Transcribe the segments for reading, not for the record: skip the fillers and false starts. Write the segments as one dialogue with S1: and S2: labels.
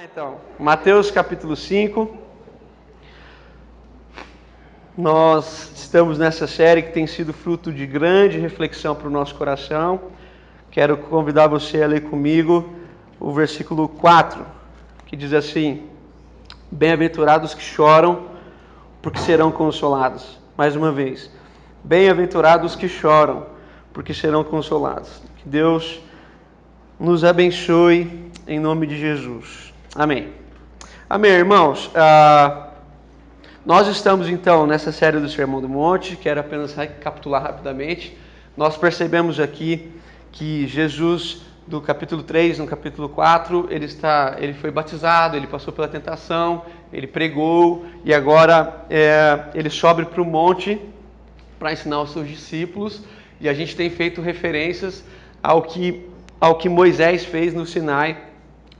S1: Então, Mateus capítulo 5, nós estamos nessa série que tem sido fruto de grande reflexão para o nosso coração. Quero convidar você a ler comigo o versículo 4, que diz assim: Bem-aventurados que choram, porque serão consolados. Mais uma vez, bem-aventurados que choram, porque serão consolados. Que Deus nos abençoe em nome de Jesus. Amém. Amém, irmãos. Nós estamos então nessa série do Sermão do Monte. Quero apenas recapitular rapidamente. Nós percebemos aqui que Jesus, do capítulo 3, no capítulo 4, ele foi batizado, ele passou pela tentação, ele pregou e agora ele sobe para o monte para ensinar os seus discípulos. E a gente tem feito referências ao que Moisés fez no Sinai.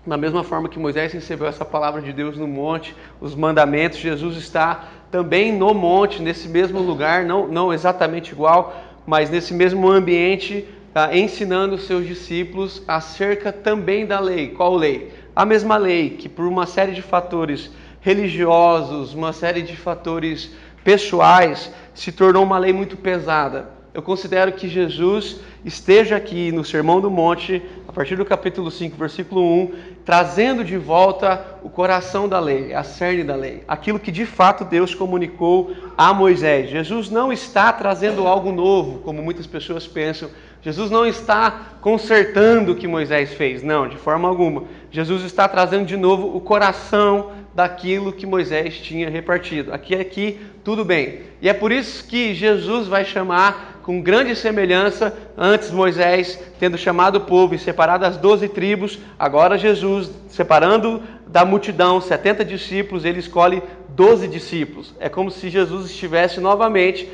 S1: Da mesma forma que Moisés recebeu essa palavra de Deus no monte, os mandamentos, Jesus está também no monte, nesse mesmo lugar, não exatamente igual, mas nesse mesmo ambiente, ensinando os seus discípulos acerca também da lei. Qual lei? A mesma lei, que por uma série de fatores religiosos, uma série de fatores pessoais, se tornou uma lei muito pesada. Eu considero que Jesus esteja aqui no Sermão do Monte, a partir do capítulo 5, versículo 1, trazendo de volta o coração da lei, a cerne da lei, aquilo que de fato Deus comunicou a Moisés. Jesus não está trazendo algo novo, como muitas pessoas pensam. Jesus não está consertando o que Moisés fez, não, de forma alguma. Jesus está trazendo de novo o coração daquilo que Moisés tinha repartido. Aqui, tudo bem. E é por isso que Jesus vai chamar com grande semelhança, antes Moisés tendo chamado o povo e separado as 12 tribos, agora Jesus, separando da multidão 70 discípulos, ele escolhe 12 discípulos. É como se Jesus estivesse novamente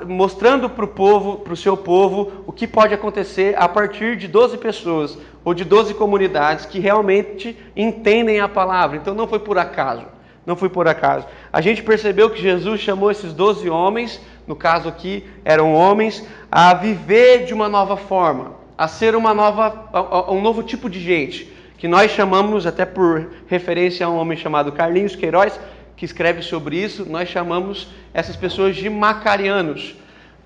S1: mostrando para o povo, para o seu povo, o que pode acontecer a partir de 12 pessoas ou de 12 comunidades que realmente entendem a palavra. Então não foi por acaso. Não foi por acaso. A gente percebeu que Jesus chamou esses 12 homens, no caso aqui eram homens, a viver de uma nova forma, a ser um novo tipo de gente, que nós chamamos, até por referência a um homem chamado Carlinhos Queiroz, que escreve sobre isso, nós chamamos essas pessoas de macarianos.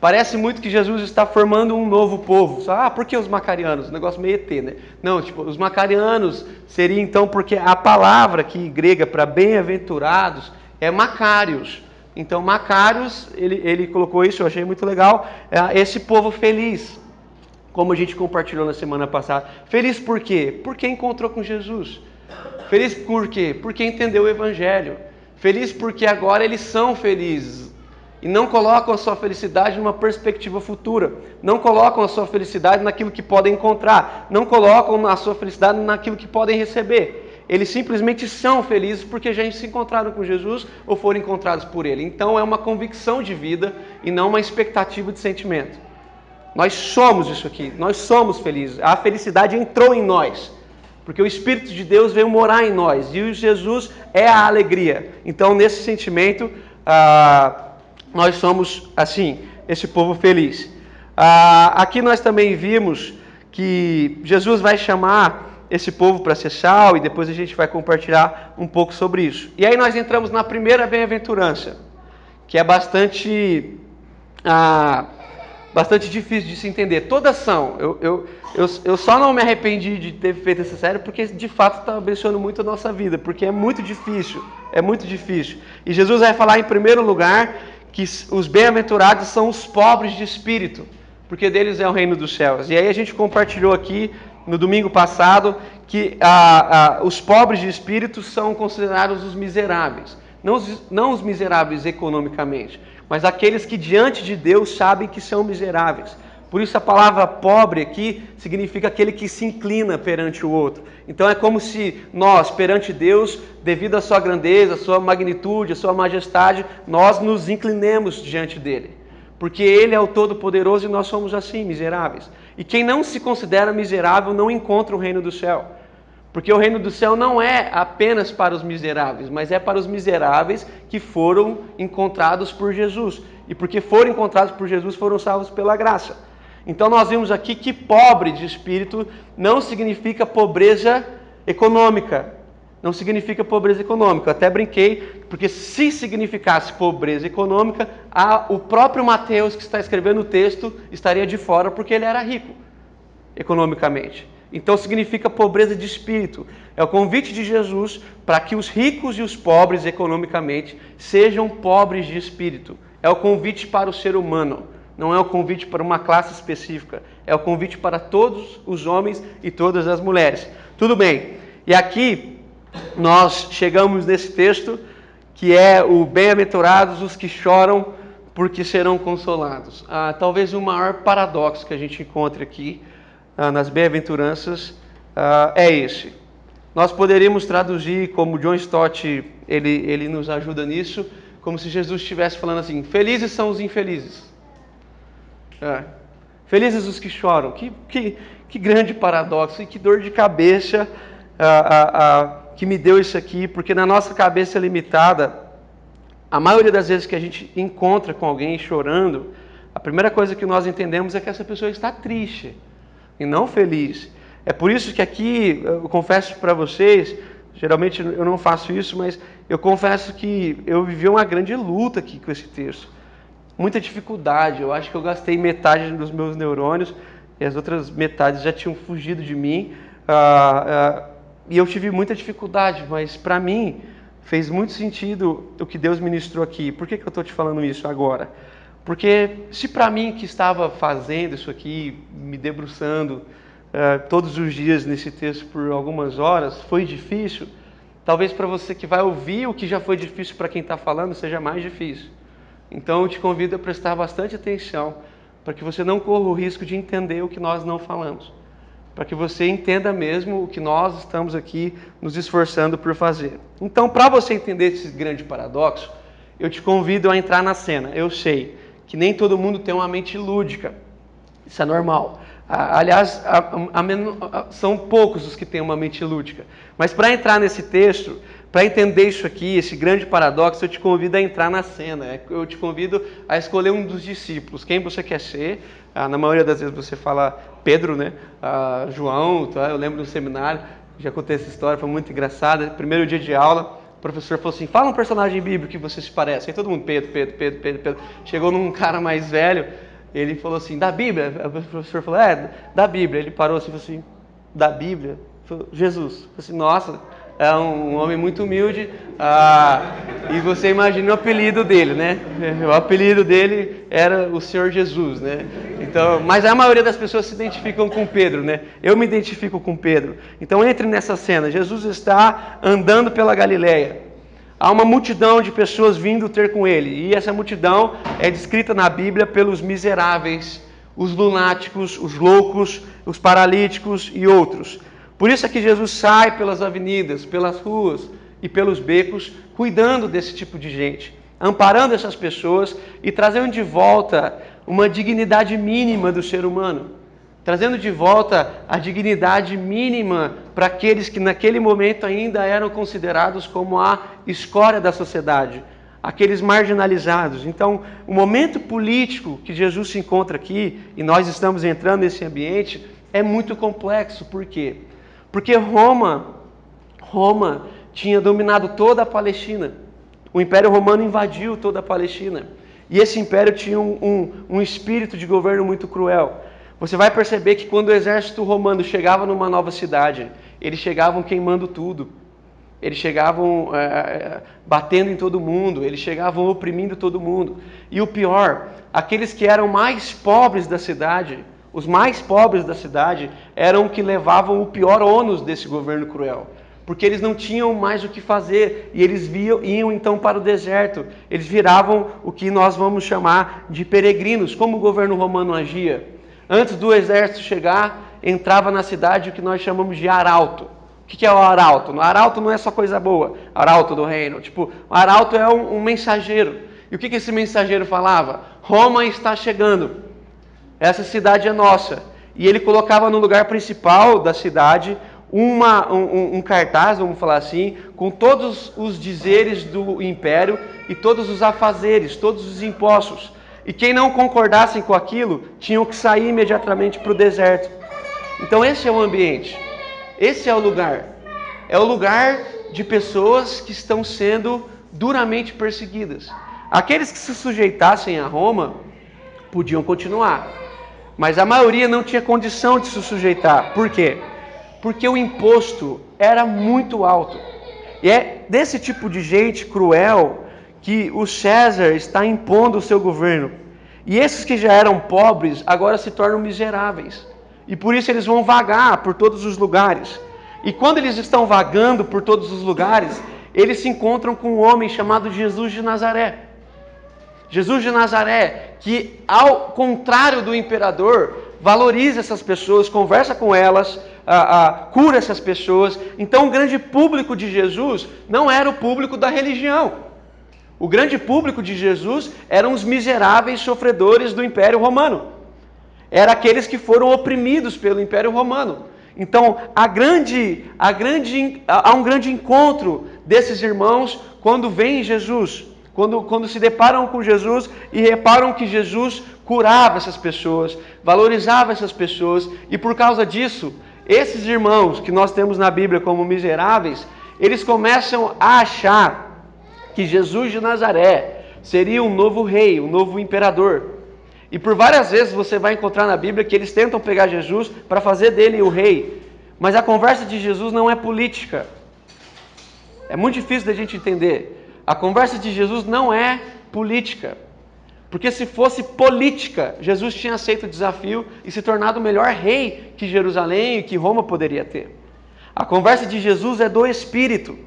S1: Parece muito que Jesus está formando um novo povo. Por que os macarianos? Negócio meio ET, né? Não, os macarianos seria então porque a palavra aqui grega para bem-aventurados é macários. Então, macários, ele colocou isso, eu achei muito legal, esse povo feliz, como a gente compartilhou na semana passada. Feliz por quê? Porque encontrou com Jesus. Feliz por quê? Porque entendeu o Evangelho. Feliz porque agora eles são felizes. E não colocam a sua felicidade numa perspectiva futura. Não colocam a sua felicidade naquilo que podem encontrar. Não colocam a sua felicidade naquilo que podem receber. Eles simplesmente são felizes porque já se encontraram com Jesus ou foram encontrados por Ele. Então é uma convicção de vida e não uma expectativa de sentimento. Nós somos isso aqui. Nós somos felizes. A felicidade entrou em nós. Porque o Espírito de Deus veio morar em nós. E Jesus é a alegria. Então nesse sentimento... nós somos, assim, esse povo feliz. Aqui nós também vimos que Jesus vai chamar esse povo para ser sal e depois a gente vai compartilhar um pouco sobre isso. E aí nós entramos na primeira bem-aventurança, que é bastante difícil de se entender. Todas são. Eu só não me arrependi de ter feito essa série porque de fato está abençoando muito a nossa vida, porque é muito difícil. É muito difícil. E Jesus vai falar em primeiro lugar que os bem-aventurados são os pobres de espírito, porque deles é o reino dos céus. E aí a gente compartilhou aqui no domingo passado que os pobres de espírito são considerados os miseráveis. Não os miseráveis economicamente, mas aqueles que diante de Deus sabem que são miseráveis. Por isso a palavra pobre aqui significa aquele que se inclina perante o outro. Então é como se nós, perante Deus, devido à sua grandeza, à sua magnitude, à sua majestade, nós nos inclinemos diante dele. Porque ele é o Todo-Poderoso e nós somos assim, miseráveis. E quem não se considera miserável não encontra o reino do céu. Porque o reino do céu não é apenas para os miseráveis, mas é para os miseráveis que foram encontrados por Jesus. E porque foram encontrados por Jesus, foram salvos pela graça. Então nós vimos aqui que pobre de espírito não significa pobreza econômica. Não significa pobreza econômica. Eu até brinquei, porque se significasse pobreza econômica, o próprio Mateus, que está escrevendo o texto, estaria de fora, porque ele era rico, economicamente. Então significa pobreza de espírito. É o convite de Jesus para que os ricos e os pobres economicamente sejam pobres de espírito. É o convite para o ser humano. Não é o convite para uma classe específica. É o convite para todos os homens e todas as mulheres. Tudo bem. E aqui nós chegamos nesse texto que é o bem-aventurados os que choram porque serão consolados. Talvez o maior paradoxo que a gente encontre aqui nas bem-aventuranças é esse. Nós poderíamos traduzir, como John Stott ele nos ajuda nisso, como se Jesus estivesse falando assim: felizes são os infelizes. Felizes os que choram. Que grande paradoxo e que dor de cabeça que me deu isso aqui, porque na nossa cabeça limitada, a maioria das vezes que a gente encontra com alguém chorando, a primeira coisa que nós entendemos é que essa pessoa está triste e não feliz. É por isso que aqui, eu confesso para vocês, geralmente eu não faço isso, mas eu confesso que eu vivi uma grande luta aqui com esse texto. Muita dificuldade. Eu acho que eu gastei metade dos meus neurônios e as outras metades já tinham fugido de mim. E eu tive muita dificuldade, mas para mim fez muito sentido o que Deus ministrou aqui. Por que eu estou te falando isso agora? Porque se para mim que estava fazendo isso aqui, me debruçando todos os dias nesse texto por algumas horas, foi difícil, talvez para você que vai ouvir o que já foi difícil para quem está falando, seja mais difícil. Então eu te convido a prestar bastante atenção, para que você não corra o risco de entender o que nós não falamos. Para que você entenda mesmo o que nós estamos aqui nos esforçando por fazer. Então, para você entender esse grande paradoxo, eu te convido a entrar na cena. Eu sei que nem todo mundo tem uma mente lúdica. Isso é normal. Aliás, são poucos os que têm uma mente lúdica. Mas para entrar nesse texto, para entender isso aqui, esse grande paradoxo, eu te convido a entrar na cena. Eu te convido a escolher um dos discípulos. Quem você quer ser? Na maioria das vezes você fala Pedro, né? João, tá? Eu lembro do seminário, já contei essa história, foi muito engraçada. Primeiro dia de aula, o professor falou assim: fala um personagem bíblico que você se parece. Aí todo mundo, Pedro. Chegou num cara mais velho, ele falou assim: da Bíblia? O professor falou: da Bíblia. Ele parou assim e falou assim: da Bíblia? Falou, Jesus. Eu falei assim: nossa, é um homem muito humilde. E você imagina o apelido dele, né? O apelido dele era o Senhor Jesus, né? Então, mas a maioria das pessoas se identificam com Pedro, né? Eu me identifico com Pedro. Então entre nessa cena. Jesus está andando pela Galileia. Há uma multidão de pessoas vindo ter com ele. E essa multidão é descrita na Bíblia pelos miseráveis, os lunáticos, os loucos, os paralíticos e outros. Por isso é que Jesus sai pelas avenidas, pelas ruas e pelos becos, cuidando desse tipo de gente, amparando essas pessoas e trazendo de volta uma dignidade mínima do ser humano, trazendo de volta a dignidade mínima para aqueles que naquele momento ainda eram considerados como a escória da sociedade, aqueles marginalizados. Então, o momento político que Jesus se encontra aqui, e nós estamos entrando nesse ambiente, é muito complexo. Por quê? Porque Roma tinha dominado toda a Palestina. O Império Romano invadiu toda a Palestina. E esse império tinha um espírito de governo muito cruel. Você vai perceber que quando o exército romano chegava numa nova cidade, eles chegavam queimando tudo. Eles chegavam batendo em todo mundo. Eles chegavam oprimindo todo mundo. E o pior, aqueles que eram mais pobres da cidade, os mais pobres da cidade, eram que levavam o pior ônus desse governo cruel. Porque eles não tinham mais o que fazer e eles iam então para o deserto. Eles viravam o que nós vamos chamar de peregrinos. Como o governo romano agia? Antes do exército chegar, entrava na cidade o que nós chamamos de arauto. O que é o arauto? O arauto não é só coisa boa, arauto do reino. O arauto é um mensageiro. E o que esse mensageiro falava? Roma está chegando. Essa cidade é nossa. E ele colocava no lugar principal da cidade um cartaz, vamos falar assim, com todos os dizeres do império e todos os afazeres, todos os impostos. E quem não concordasse com aquilo, tinham que sair imediatamente para o deserto. Então esse é o ambiente, esse é o lugar. é o lugar de pessoas que estão sendo duramente perseguidas. Aqueles que se sujeitassem a Roma podiam continuar, mas a maioria não tinha condição de se sujeitar. Por quê? Porque o imposto era muito alto. E é desse tipo de gente cruel que o César está impondo o seu governo. E esses que já eram pobres agora se tornam miseráveis. E por isso eles vão vagar por todos os lugares. E quando eles estão vagando por todos os lugares, eles se encontram com um homem chamado Jesus de Nazaré. Jesus de Nazaré, que ao contrário do imperador, valoriza essas pessoas, conversa com elas, cura essas pessoas. Então o grande público de Jesus não era o público da religião. O grande público de Jesus eram os miseráveis sofredores do Império Romano. Eram aqueles que foram oprimidos pelo Império Romano. Então há um grande encontro desses irmãos quando vem Jesus. Quando se deparam com Jesus e reparam que Jesus curava essas pessoas, valorizava essas pessoas, e por causa disso, esses irmãos que nós temos na Bíblia como miseráveis, eles começam a achar que Jesus de Nazaré seria um novo rei, um novo imperador. E por várias vezes você vai encontrar na Bíblia que eles tentam pegar Jesus para fazer dele o rei, mas a conversa de Jesus não é política. É muito difícil da gente entender. A conversa de Jesus não é política. Porque se fosse política, Jesus tinha aceito o desafio e se tornado o melhor rei que Jerusalém e que Roma poderia ter. A conversa de Jesus é do Espírito.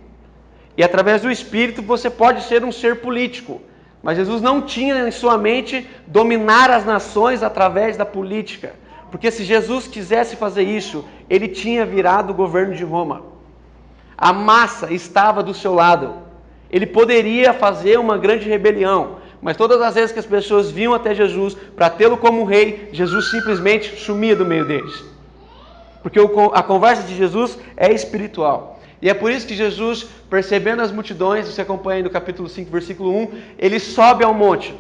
S1: E através do Espírito você pode ser um ser político. Mas Jesus não tinha em sua mente dominar as nações através da política. Porque se Jesus quisesse fazer isso, ele tinha virado o governo de Roma. A massa estava do seu lado. Ele poderia fazer uma grande rebelião, mas todas as vezes que as pessoas vinham até Jesus para tê-lo como rei, Jesus simplesmente sumia do meio deles. Porque a conversa de Jesus é espiritual. E é por isso que Jesus, percebendo as multidões, você acompanha aí no capítulo 5, versículo 1, ele sobe ao monte.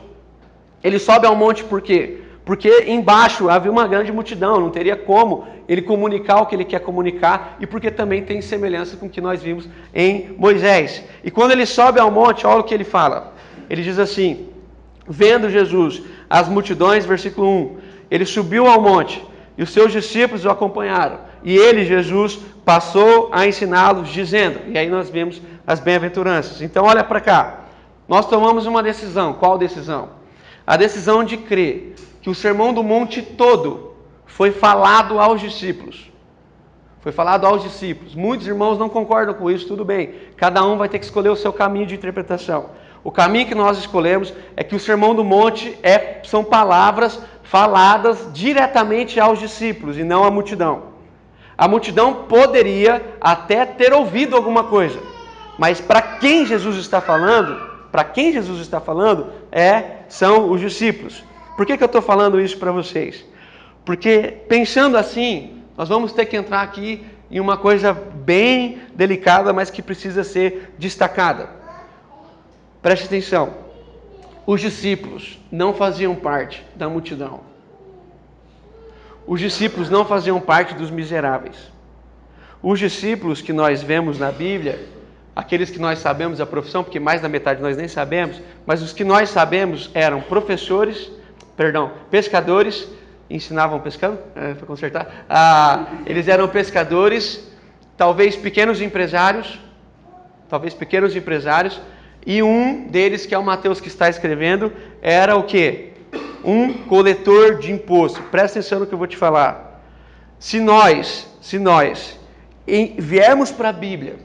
S1: Ele sobe ao monte por quê? Porque embaixo havia uma grande multidão, não teria como ele comunicar o que ele quer comunicar, e porque também tem semelhança com o que nós vimos em Moisés. E quando ele sobe ao monte, olha o que ele fala. Ele diz assim, vendo Jesus, as multidões, versículo 1, ele subiu ao monte, e os seus discípulos o acompanharam. E ele, Jesus, passou a ensiná-los, dizendo, e aí nós vemos as bem-aventuranças. Então olha para cá, nós tomamos uma decisão. Qual decisão? A decisão de crer que o Sermão do Monte todo foi falado aos discípulos. Foi falado aos discípulos. Muitos irmãos não concordam com isso, tudo bem. Cada um vai ter que escolher o seu caminho de interpretação. O caminho que nós escolhemos é que o Sermão do Monte são palavras faladas diretamente aos discípulos e não à multidão. A multidão poderia até ter ouvido alguma coisa, mas para quem Jesus está falando, são os discípulos. Por que eu estou falando isso para vocês? Porque pensando assim, nós vamos ter que entrar aqui em uma coisa bem delicada, mas que precisa ser destacada. Preste atenção. Os discípulos não faziam parte da multidão. Os discípulos não faziam parte dos miseráveis. Os discípulos que nós vemos na Bíblia, aqueles que nós sabemos a profissão, porque mais da metade nós nem sabemos, mas os que nós sabemos eram pescadores, ensinavam pescando, para consertar, eles eram pescadores, talvez pequenos empresários, e um deles, que é o Mateus que está escrevendo, era o quê? Um coletor de imposto. Presta atenção no que eu vou te falar. Se nós viermos para a Bíblia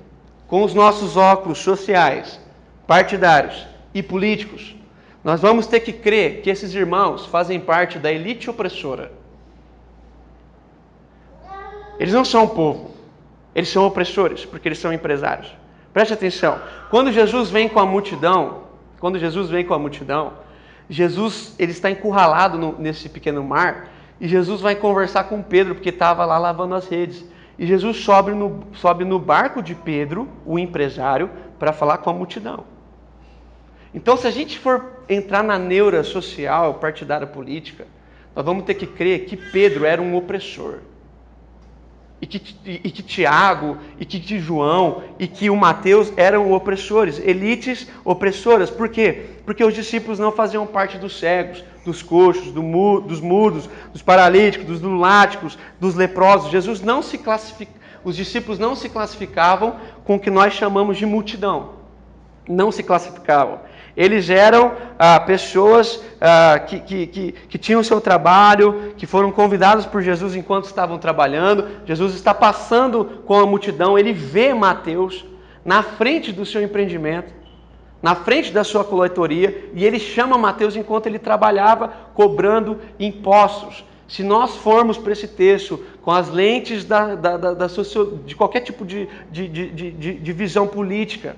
S1: com os nossos óculos sociais, partidários e políticos, nós vamos ter que crer que esses irmãos fazem parte da elite opressora. Eles não são o povo, eles são opressores, porque eles são empresários. Preste atenção, quando Jesus vem com a multidão, Jesus ele está encurralado nesse pequeno mar, e Jesus vai conversar com Pedro, porque estava lá lavando as redes. E Jesus sobe no barco de Pedro, o empresário, para falar com a multidão. Então, se a gente for entrar na neura social, partidária política, nós vamos ter que crer que Pedro era um opressor. que Tiago, e que João, e que o Mateus eram opressores, elites opressoras. Por quê? Porque os discípulos não faziam parte dos cegos, dos coxos, dos mudos, dos paralíticos, dos lunáticos, dos leprosos. Os discípulos não se classificavam com o que nós chamamos de multidão. Não se classificavam. Eles eram pessoas que tinham seu trabalho, que foram convidados por Jesus enquanto estavam trabalhando. Jesus está passando com a multidão, ele vê Mateus na frente do seu empreendimento, na frente da sua coletoria, e ele chama Mateus enquanto ele trabalhava cobrando impostos. Se nós formos para esse texto com as lentes de qualquer tipo de visão política,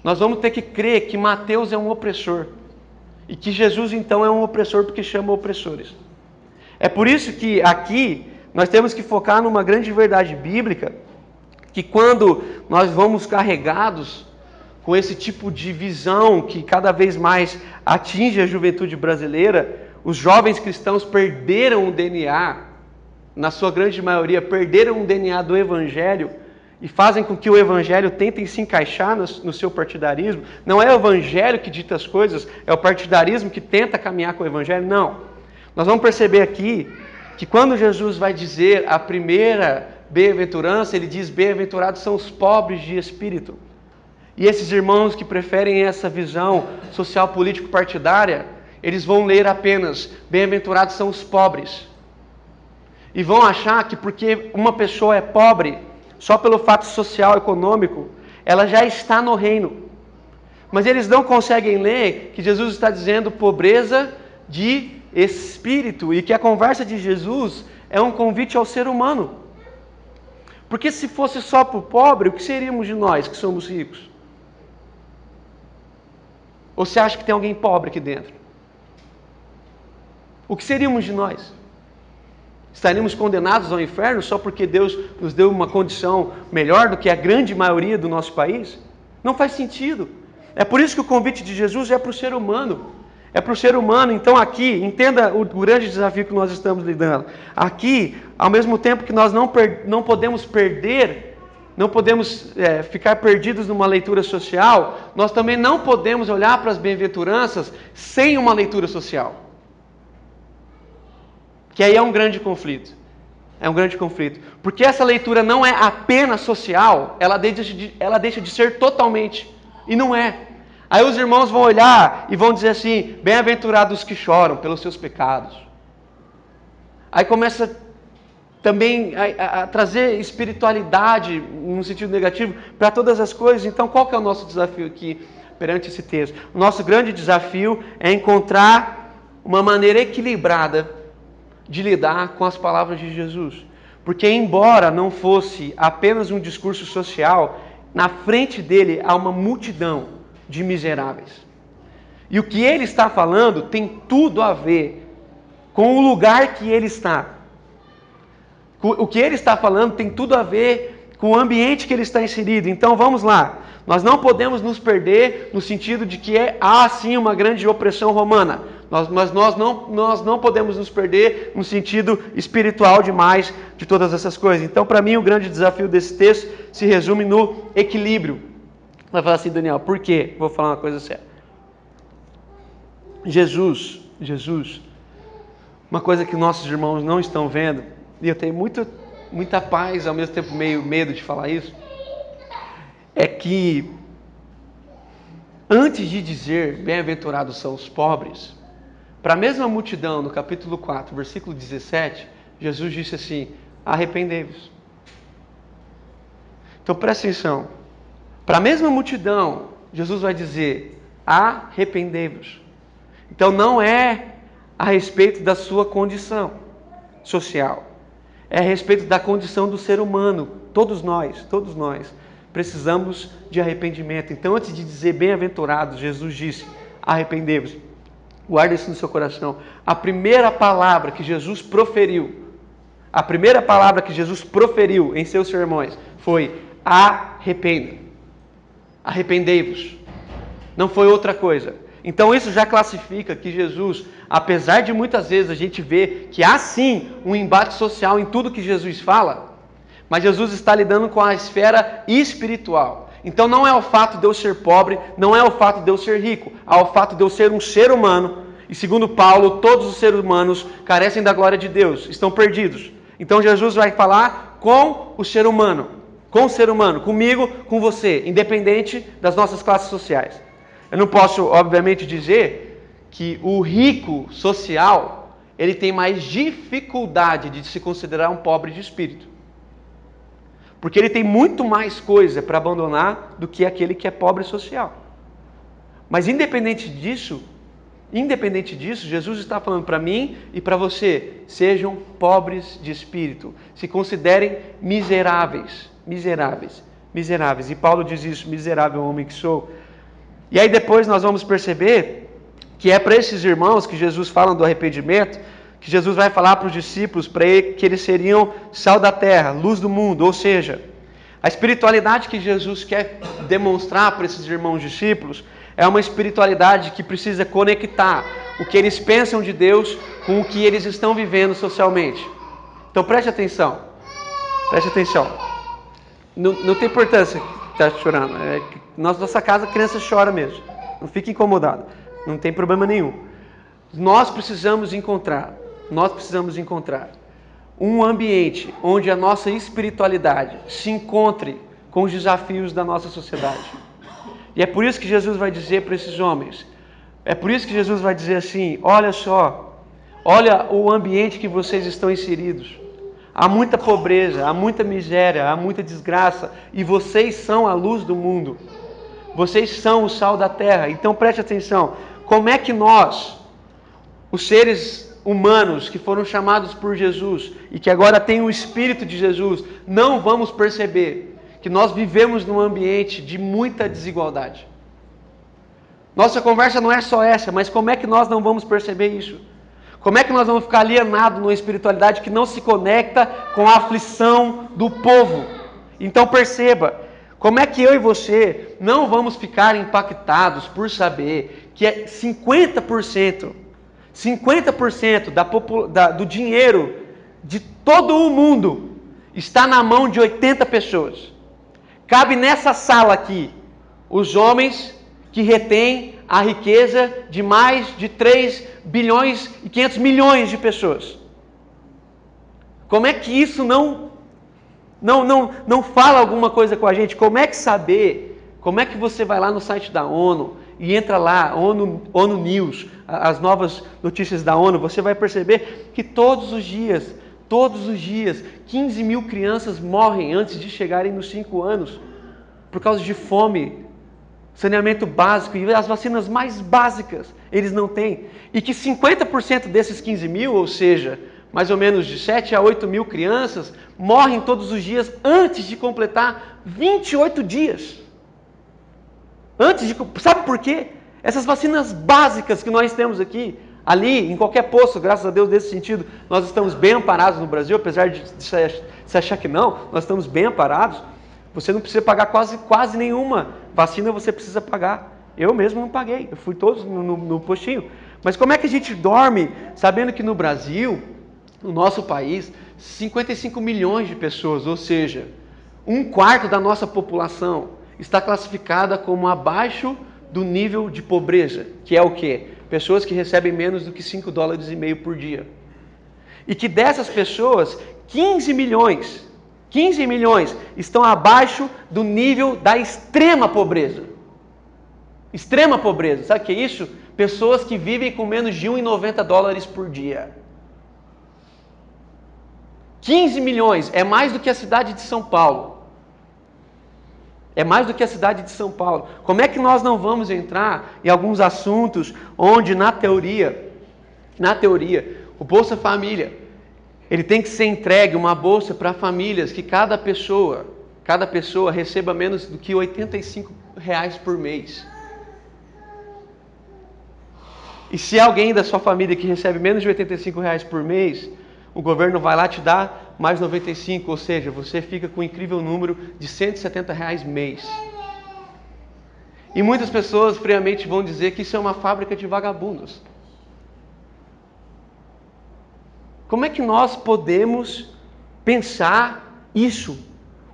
S1: nós vamos ter que crer que Mateus é um opressor. E que Jesus, então, é um opressor porque chama opressores. É por isso que aqui nós temos que focar numa grande verdade bíblica, que quando nós vamos carregados com esse tipo de visão que cada vez mais atinge a juventude brasileira, os jovens cristãos perderam o DNA, na sua grande maioria, perderam o DNA do Evangelho, e fazem com que o Evangelho tentem se encaixar no seu partidarismo. Não é o Evangelho que dita as coisas, é o partidarismo que tenta caminhar com o Evangelho. Não. Nós vamos perceber aqui que quando Jesus vai dizer a primeira bem-aventurança, ele diz: bem-aventurados são os pobres de espírito. E esses irmãos que preferem essa visão social, político, partidária, eles vão ler apenas: bem-aventurados são os pobres. E vão achar que porque uma pessoa é pobre, só pelo fato social, econômico, ela já está no reino. Mas eles não conseguem ler que Jesus está dizendo pobreza de espírito, e que a conversa de Jesus é um convite ao ser humano. Porque se fosse só para o pobre, o que seríamos de nós que somos ricos? Ou você acha que tem alguém pobre aqui dentro? O que seríamos de nós? Estaríamos condenados ao inferno só porque Deus nos deu uma condição melhor do que a grande maioria do nosso país? Não faz sentido. É por isso que o convite de Jesus é para o ser humano. É para o ser humano. Então aqui, entenda o grande desafio que nós estamos lidando. Aqui, ao mesmo tempo que nós não podemos perder, não podemos ficar perdidos numa leitura social, nós também não podemos olhar para as bem-aventuranças sem uma leitura social. Que aí é um grande conflito. É um grande conflito. Porque essa leitura não é apenas social, ela deixa de ser totalmente. E não é. Aí os irmãos vão olhar e vão dizer assim: bem-aventurados os que choram pelos seus pecados. Aí começa também a trazer espiritualidade, num sentido negativo, para todas as coisas. Então qual que é o nosso desafio aqui perante esse texto? O nosso grande desafio é encontrar uma maneira equilibrada de lidar com as palavras de Jesus. Porque embora não fosse apenas um discurso social, na frente dele há uma multidão de miseráveis. E o que ele está falando tem tudo a ver com o lugar que ele está. O que ele está falando tem tudo a ver com o ambiente que ele está inserido. Então vamos lá. Nós não podemos nos perder no sentido de que há sim uma grande opressão romana. Mas nós não podemos nos perder no sentido espiritual demais de todas essas coisas. Então, para mim, o grande desafio desse texto se resume no equilíbrio. Vai falar assim: Daniel, por quê? Vou falar uma coisa séria. Jesus, uma coisa que nossos irmãos não estão vendo, e eu tenho muita paz, ao mesmo tempo meio medo de falar isso, é que antes de dizer bem-aventurados são os pobres, para a mesma multidão, no capítulo 4, versículo 17, Jesus disse assim: arrependei-vos. Então presta atenção. Para a mesma multidão, Jesus vai dizer: arrependei-vos. Então não é a respeito da sua condição social. É a respeito da condição do ser humano. Todos nós precisamos de arrependimento. Então antes de dizer bem-aventurados, Jesus disse: arrependei-vos. Guarda isso no seu coração. A primeira palavra que Jesus proferiu em seus sermões foi: arrependei-vos. Não foi outra coisa. Então isso já classifica que Jesus, apesar de muitas vezes a gente ver que há sim um embate social em tudo que Jesus fala, Mas Jesus está lidando com a esfera espiritual. Então não é o fato de eu ser pobre, não é o fato de eu ser rico, é o fato de eu ser um ser humano. E segundo Paulo, todos os seres humanos carecem da glória de Deus, estão perdidos. Então Jesus vai falar com o ser humano, comigo, com você, independente das nossas classes sociais. Eu não posso, obviamente, dizer que o rico social, ele tem mais dificuldade de se considerar um pobre de espírito. Porque ele tem muito mais coisa para abandonar do que aquele que é pobre social. Mas independente disso, Jesus está falando para mim e para você, sejam pobres de espírito, se considerem miseráveis. E Paulo diz isso, miserável homem que sou. E aí depois nós vamos perceber que é para esses irmãos que Jesus fala do arrependimento, que Jesus vai falar para os discípulos, para ele, que eles seriam sal da terra, luz do mundo, ou seja, a espiritualidade que Jesus quer demonstrar para esses irmãos discípulos é uma espiritualidade que precisa conectar o que eles pensam de Deus com o que eles estão vivendo socialmente. Então preste atenção. Não tem importância estar chorando. Nossa casa a criança chora mesmo. Não fique incomodado. Não tem problema nenhum. Nós precisamos encontrar um ambiente onde a nossa espiritualidade se encontre com os desafios da nossa sociedade. E é por isso que Jesus vai dizer para esses homens, é por isso que Jesus vai dizer assim, olha só, olha o ambiente que vocês estão inseridos. Há muita pobreza, há muita miséria, há muita desgraça, e vocês são a luz do mundo. Vocês são o sal da terra. Então preste atenção, como é que nós, os seres humanos que foram chamados por Jesus e que agora têm o Espírito de Jesus, não vamos perceber que nós vivemos num ambiente de muita desigualdade? Nossa conversa não é só essa, mas como é que nós não vamos perceber isso? Como é que nós vamos ficar alienados numa espiritualidade que não se conecta com a aflição do povo? Então perceba, como é que eu e você não vamos ficar impactados por saber que é 50% do dinheiro de todo o mundo está na mão de 80 pessoas. Cabe nessa sala aqui os homens que retêm a riqueza de mais de 3 bilhões e 500 milhões de pessoas. Como é que isso não fala alguma coisa com a gente? Como é que você vai lá no site da ONU e entra lá, ONU News, as novas notícias da ONU, você vai perceber que todos os dias, 15 mil crianças morrem antes de chegarem nos 5 anos, por causa de fome, saneamento básico, e as vacinas mais básicas eles não têm. E que 50% desses 15 mil, ou seja, mais ou menos de 7 a 8 mil crianças, morrem todos os dias antes de completar 28 dias. Sabe por quê? Essas vacinas básicas que nós temos aqui, ali, em qualquer posto, graças a Deus, nesse sentido, nós estamos bem amparados no Brasil, apesar de se achar que não, nós estamos bem amparados. Você não precisa pagar quase nenhuma vacina, você precisa pagar. Eu mesmo não paguei, eu fui todos no postinho. Mas como é que a gente dorme sabendo que no Brasil, no nosso país, 55 milhões de pessoas, ou seja, 1/4 da nossa população, está classificada como abaixo do nível de pobreza, que é o quê? Pessoas que recebem menos do que $5,50 por dia. E que dessas pessoas, 15 milhões estão abaixo do nível da extrema pobreza. Extrema pobreza, sabe o que é isso? Pessoas que vivem com menos de $1,90 por dia. 15 milhões é mais do que a cidade de São Paulo. É mais do que a cidade de São Paulo. Como é que nós não vamos entrar em alguns assuntos onde, na teoria, o Bolsa Família, ele tem que ser entregue uma bolsa para famílias que cada pessoa receba menos do que R$85 por mês. E se alguém da sua família que recebe menos de R$85 por mês, o governo vai lá te dar mais 95, ou seja, você fica com um incrível número de R$170 mês. E muitas pessoas friamente vão dizer que isso é uma fábrica de vagabundos. Como é que nós podemos pensar Isso,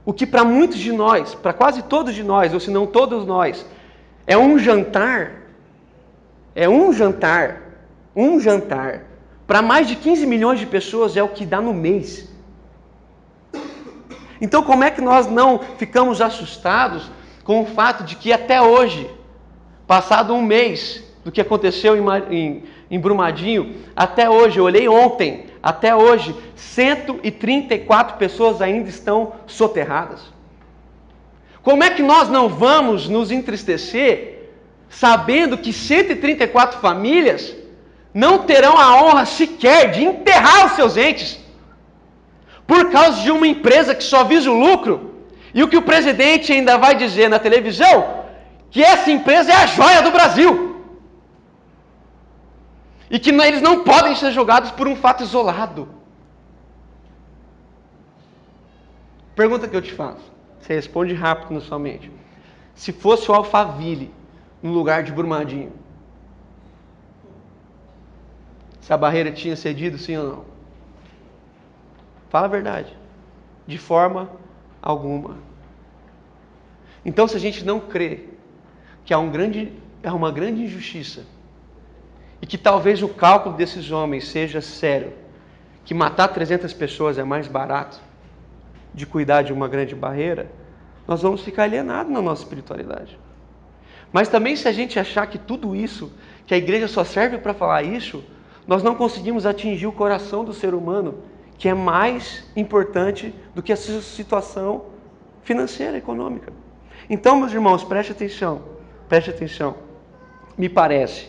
S1: o que para muitos de nós, para quase todos de nós, ou se não todos nós, é um jantar, para mais de 15 milhões de pessoas é o que dá no mês. Então como é que nós não ficamos assustados com o fato de que até hoje, passado um mês do que aconteceu em Brumadinho, até hoje, eu olhei ontem, até hoje, 134 pessoas ainda estão soterradas. Como é que nós não vamos nos entristecer sabendo que 134 famílias não terão a honra sequer de enterrar os seus entes por causa de uma empresa que só visa o lucro? E o que o presidente ainda vai dizer na televisão, que essa empresa é a joia do Brasil. E que eles não podem ser julgados por um fato isolado. Pergunta que eu te faço. Você responde rápido na sua mente. Se fosse o Alphaville no lugar de Brumadinho, se a barreira tinha cedido, sim ou não? Fala a verdade. De forma alguma. Então, se a gente não crê que há uma grande injustiça, e que talvez o cálculo desses homens seja sério, que matar 300 pessoas é mais barato de cuidar de uma grande barreira, nós vamos ficar alienados na nossa espiritualidade. Mas também, se a gente achar que tudo isso, que a igreja só serve para falar isso, nós não conseguimos atingir o coração do ser humano, que é mais importante do que a sua situação financeira, econômica. Então, meus irmãos, preste atenção. Me parece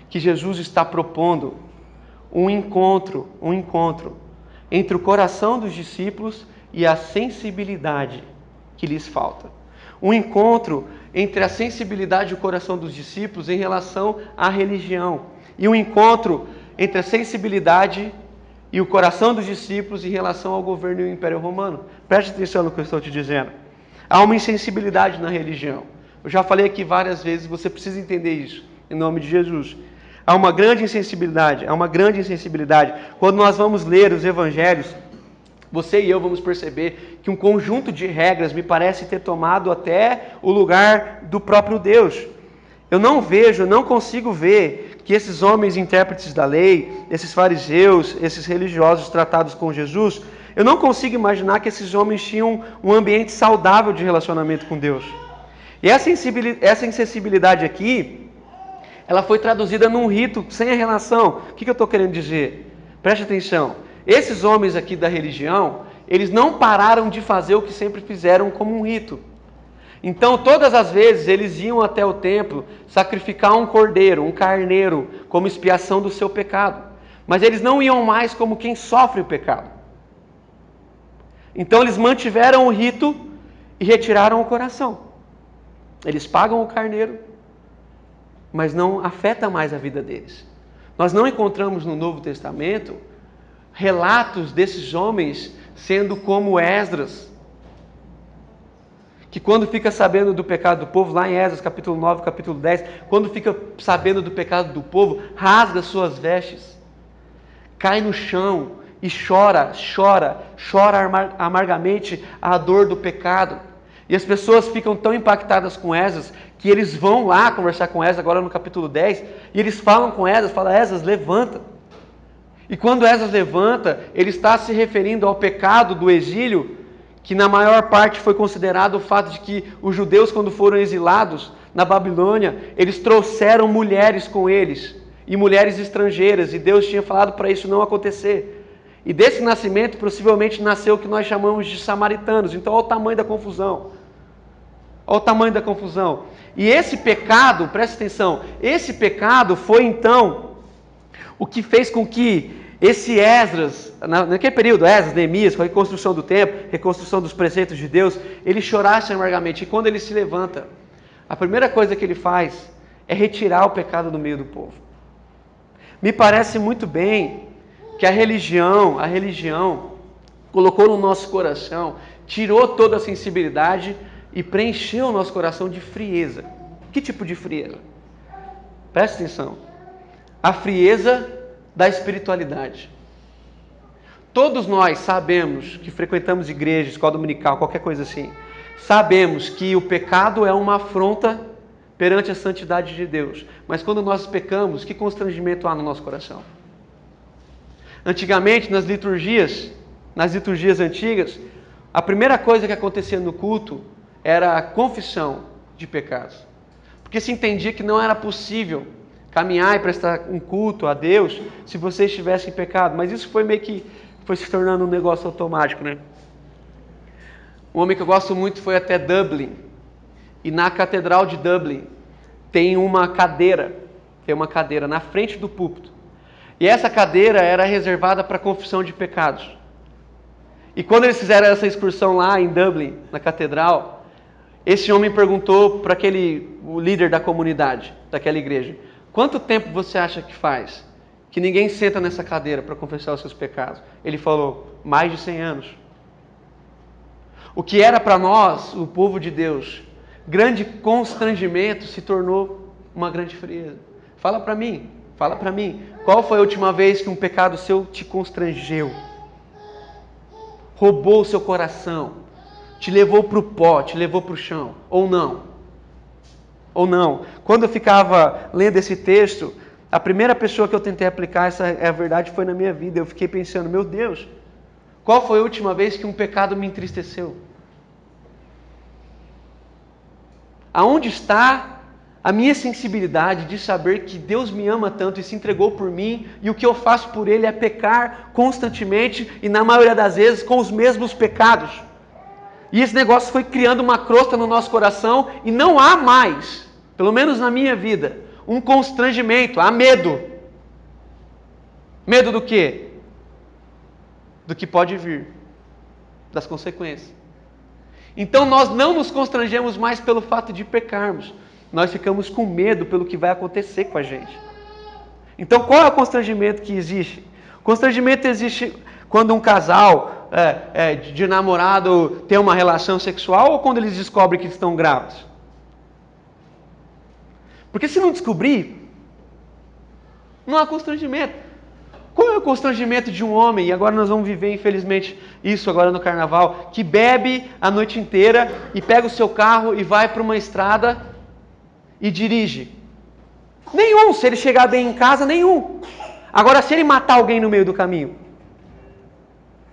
S1: que Jesus está propondo um encontro entre o coração dos discípulos e a sensibilidade que lhes falta. Um encontro entre a sensibilidade e o coração dos discípulos em relação à religião. E um encontro entre a sensibilidade e o coração dos discípulos em relação ao governo e ao Império Romano. Preste atenção no que eu estou te dizendo. Há uma insensibilidade na religião. Eu já falei aqui várias vezes, você precisa entender isso, em nome de Jesus. Há uma grande insensibilidade. Quando nós vamos ler os evangelhos, você e eu vamos perceber que um conjunto de regras me parece ter tomado até o lugar do próprio Deus. Eu não consigo ver que esses homens intérpretes da lei, esses fariseus, esses religiosos tratados com Jesus, eu não consigo imaginar que esses homens tinham um ambiente saudável de relacionamento com Deus. E essa insensibilidade aqui, ela foi traduzida num rito sem a relação. O que eu estou querendo dizer? Preste atenção. Esses homens aqui da religião, eles não pararam de fazer o que sempre fizeram como um rito. Então, todas as vezes, eles iam até o templo sacrificar um cordeiro, um carneiro, como expiação do seu pecado. Mas eles não iam mais como quem sofre o pecado. Então, eles mantiveram o rito e retiraram o coração. Eles pagam o carneiro, mas não afeta mais a vida deles. Nós não encontramos no Novo Testamento relatos desses homens sendo como Esdras, que quando fica sabendo do pecado do povo, lá em Esdras capítulo 9, capítulo 10, quando fica sabendo do pecado do povo, rasga suas vestes, cai no chão e chora amargamente a dor do pecado. E as pessoas ficam tão impactadas com Esdras, que eles vão lá conversar com Esdras, agora no capítulo 10, e eles falam com Esdras, Esdras, levanta. E quando Esdras levanta, ele está se referindo ao pecado do exílio, que na maior parte foi considerado o fato de que os judeus, quando foram exilados na Babilônia, eles trouxeram mulheres com eles, e mulheres estrangeiras, e Deus tinha falado para isso não acontecer. E desse nascimento, possivelmente, nasceu o que nós chamamos de samaritanos. Então, olha o tamanho da confusão. E esse pecado, presta atenção, esse pecado foi então o que fez com que esse Esdras, naquele período, Esdras, Neemias, com a reconstrução do templo, reconstrução dos preceitos de Deus, ele chorasse amargamente. E quando ele se levanta, a primeira coisa que ele faz é retirar o pecado do meio do povo. Me parece muito bem que a religião colocou no nosso coração, tirou toda a sensibilidade e preencheu o nosso coração de frieza. Que tipo de frieza? Presta atenção. A frieza da espiritualidade. Todos nós sabemos que frequentamos igreja, escola dominical, qualquer coisa assim. Sabemos que o pecado é uma afronta perante a santidade de Deus. Mas quando nós pecamos, que constrangimento há no nosso coração? Antigamente, nas liturgias antigas, a primeira coisa que acontecia no culto era a confissão de pecados. Porque se entendia que não era possível caminhar e prestar um culto a Deus se você estivesse em pecado. Mas isso foi se tornando um negócio automático, né? Um homem que eu gosto muito foi até Dublin. E na Catedral de Dublin tem uma cadeira na frente do púlpito. E essa cadeira era reservada para confissão de pecados. E quando eles fizeram essa excursão lá em Dublin, na catedral, esse homem perguntou para o líder da comunidade, daquela igreja: quanto tempo você acha que faz que ninguém senta nessa cadeira para confessar os seus pecados? Ele falou: mais de 100 anos. O que era para nós, o povo de Deus, grande constrangimento, se tornou uma grande frieza. Fala para mim, qual foi a última vez que um pecado seu te constrangeu? Roubou o seu coração, te levou para o pó, te levou para o chão, ou não? Ou não? Quando eu ficava lendo esse texto, a primeira pessoa que eu tentei aplicar essa verdade foi na minha vida. Eu fiquei pensando: meu Deus, qual foi a última vez que um pecado me entristeceu? Aonde está a minha sensibilidade de saber que Deus me ama tanto e se entregou por mim, e o que eu faço por Ele é pecar constantemente e na maioria das vezes com os mesmos pecados? E esse negócio foi criando uma crosta no nosso coração e não há mais, pelo menos na minha vida, um constrangimento, há medo. Medo do quê? Do que pode vir, das consequências. Então nós não nos constrangemos mais pelo fato de pecarmos. Nós ficamos com medo pelo que vai acontecer com a gente. Então qual é o constrangimento que existe? O constrangimento existe quando um casal de namorado tem uma relação sexual, ou quando eles descobrem que estão grávidos? Porque se não descobrir, não há constrangimento. Qual é o constrangimento de um homem, e agora nós vamos viver infelizmente isso agora no carnaval, que bebe a noite inteira e pega o seu carro e vai para uma estrada e dirige? Nenhum. Se ele chegar bem em casa, nenhum. Agora, se ele matar alguém no meio do caminho,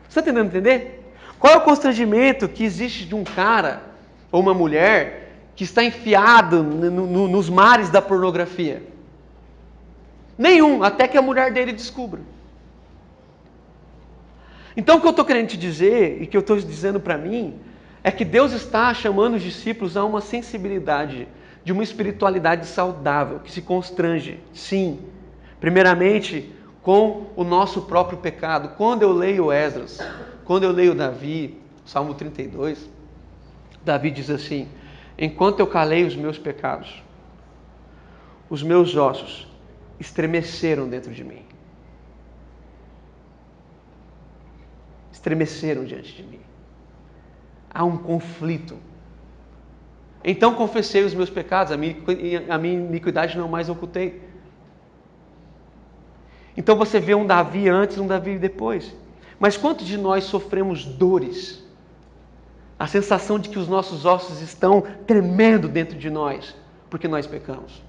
S1: você está tentando entender? Qual é o constrangimento que existe de um cara ou uma mulher que está enfiado nos mares da pornografia? Nenhum, até que a mulher dele descubra. Então o que eu estou querendo te dizer, e que eu estou dizendo para mim, é que Deus está chamando os discípulos a uma sensibilidade, de uma espiritualidade saudável, que se constrange, sim, primeiramente com o nosso próprio pecado. Quando eu leio Esdras, quando eu leio Davi, Salmo 32, Davi diz assim: enquanto eu calei os meus pecados, os meus ossos estremeceram dentro de mim. Estremeceram diante de mim. Há um conflito. Então confessei os meus pecados, a minha iniquidade não mais ocultei. Então você vê um Davi antes, um Davi depois. Mas quantos de nós sofremos dores? A sensação de que os nossos ossos estão tremendo dentro de nós, porque nós pecamos.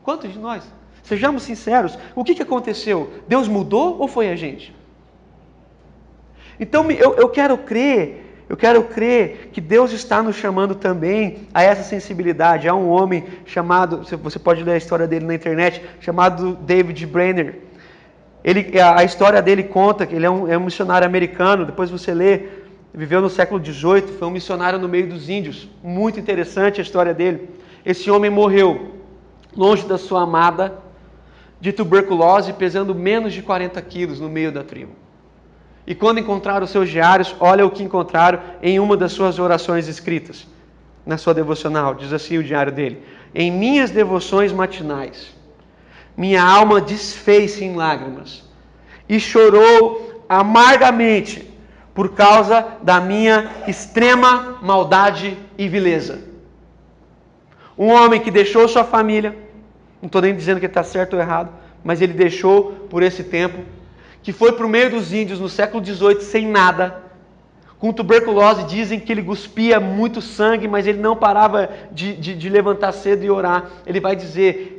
S1: Quantos de nós? Sejamos sinceros, o que aconteceu? Deus mudou ou foi a gente? Então eu quero crer que Deus está nos chamando também a essa sensibilidade. Há um homem chamado, você pode ler a história dele na internet, chamado David Brainerd. A história dele conta que ele é um missionário americano, depois você lê, viveu no século XVIII, foi um missionário no meio dos índios. Muito interessante a história dele. Esse homem morreu longe da sua amada, de tuberculose, pesando menos de 40 quilos no meio da tribo. E quando encontraram os seus diários, olha o que encontraram em uma das suas orações escritas, na sua devocional. Diz assim o diário dele: em minhas devoções matinais, minha alma desfez-se em lágrimas e chorou amargamente por causa da minha extrema maldade e vileza. Um homem que deixou sua família, não estou nem dizendo que está certo ou errado, mas ele deixou por esse tempo, que foi para o meio dos índios no século XVIII sem nada, com tuberculose. Dizem que ele cuspia muito sangue, mas ele não parava de levantar cedo e orar. Ele vai dizer: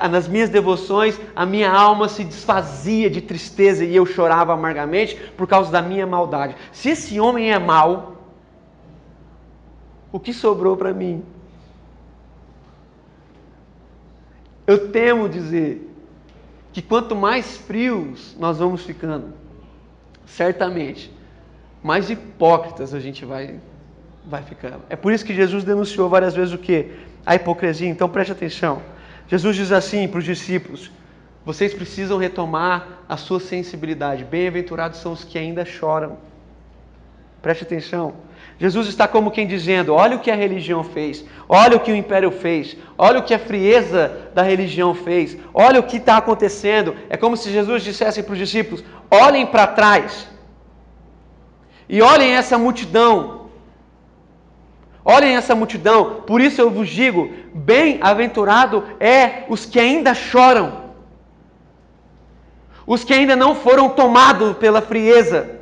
S1: nas minhas devoções, a minha alma se desfazia de tristeza e eu chorava amargamente por causa da minha maldade. Se esse homem é mau, o que sobrou para mim? Eu temo dizer que quanto mais frios nós vamos ficando, certamente, mais hipócritas a gente vai ficando. É por isso que Jesus denunciou várias vezes o quê? A hipocrisia. Então preste atenção. Jesus diz assim para os discípulos: vocês precisam retomar a sua sensibilidade. Bem-aventurados são os que ainda choram. Preste atenção. Jesus está como quem dizendo: olha o que a religião fez, olha o que o império fez, olha o que a frieza da religião fez, olha o que está acontecendo. É como se Jesus dissesse para os discípulos: olhem para trás e olhem essa multidão. Olhem essa multidão. Por isso eu vos digo: bem-aventurado é os que ainda choram, os que ainda não foram tomados pela frieza,